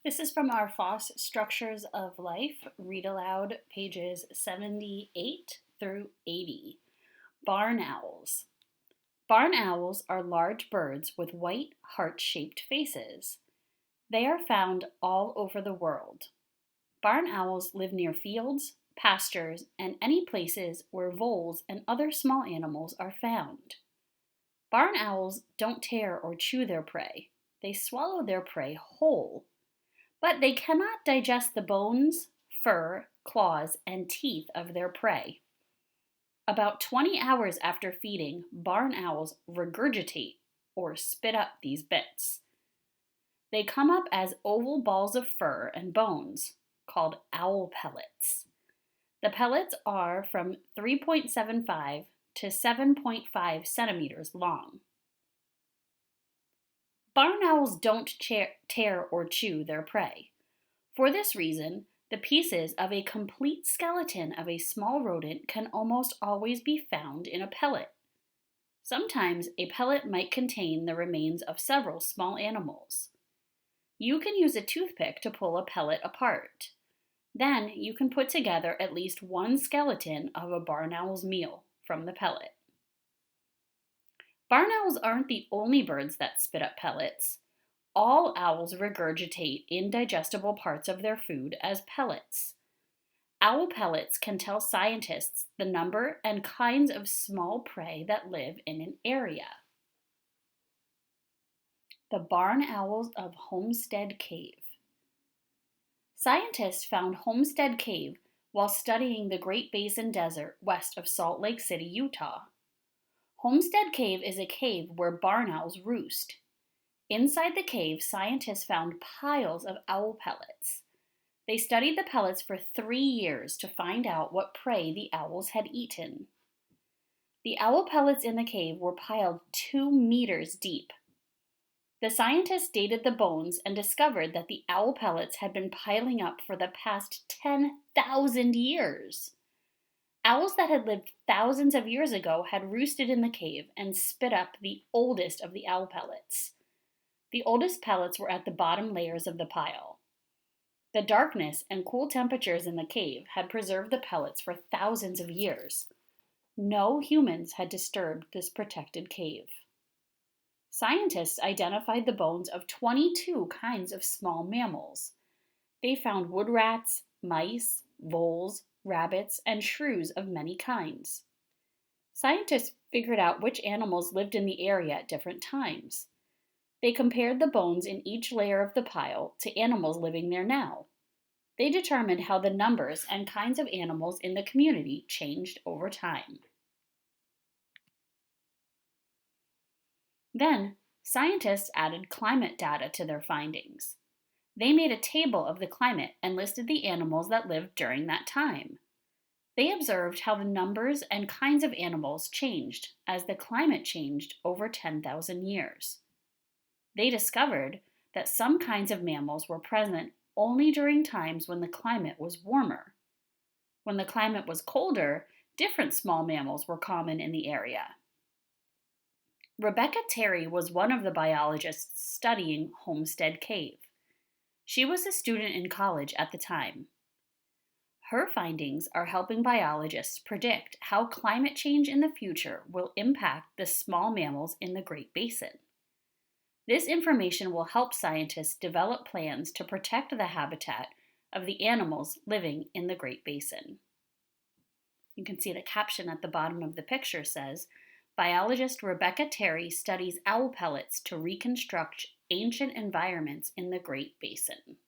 This is from our FOSS Structures of Life, read aloud, pages 78 through 80. Barn owls. Barn owls are large birds with white, heart-shaped faces. They are found all over the world. Barn owls live near fields, pastures, and any places where voles and other small animals are found. Barn owls don't tear or chew their prey. They swallow their prey whole. But they cannot digest the bones, fur, claws, and teeth of their prey. About 20 hours after feeding, barn owls regurgitate or spit up these bits. They come up as oval balls of fur and bones, called owl pellets. The pellets are from 3.75 to 7.5 centimeters long. Barn owls don't tear or chew their prey. For this reason, the pieces of a complete skeleton of a small rodent can almost always be found in a pellet. Sometimes a pellet might contain the remains of several small animals. You can use a toothpick to pull a pellet apart. Then you can put together at least one skeleton of a barn owl's meal from the pellet. Barn owls aren't the only birds that spit up pellets. All owls regurgitate indigestible parts of their food as pellets. Owl pellets can tell scientists the number and kinds of small prey that live in an area. The barn owls of Homestead Cave. Scientists found Homestead Cave while studying the Great Basin Desert west of Salt Lake City, Utah. Homestead Cave is a cave where barn owls roost. Inside the cave, scientists found piles of owl pellets. They studied the pellets for 3 years to find out what prey the owls had eaten. The owl pellets in the cave were piled 2 meters deep. The scientists dated the bones and discovered that the owl pellets had been piling up for the past 10,000 years. Owls that had lived thousands of years ago had roosted in the cave and spit up the oldest of the owl pellets. The oldest pellets were at the bottom layers of the pile. The darkness and cool temperatures in the cave had preserved the pellets for thousands of years. No humans had disturbed this protected cave. Scientists identified the bones of 22 kinds of small mammals. They found wood rats, mice, voles, rabbits, and shrews of many kinds. Scientists figured out which animals lived in the area at different times. They compared the bones in each layer of the pile to animals living there now. They determined how the numbers and kinds of animals in the community changed over time. Then, scientists added climate data to their findings. They made a table of the climate and listed the animals that lived during that time. They observed how the numbers and kinds of animals changed as the climate changed over 10,000 years. They discovered that some kinds of mammals were present only during times when the climate was warmer. When the climate was colder, different small mammals were common in the area. Rebecca Terry was one of the biologists studying Homestead Cave. She was a student in college at the time. Her findings are helping biologists predict how climate change in the future will impact the small mammals in the Great Basin. This information will help scientists develop plans to protect the habitat of the animals living in the Great Basin. You can see the caption at the bottom of the picture says, "Biologist Rebecca Terry studies owl pellets to reconstruct ancient environments in the Great Basin."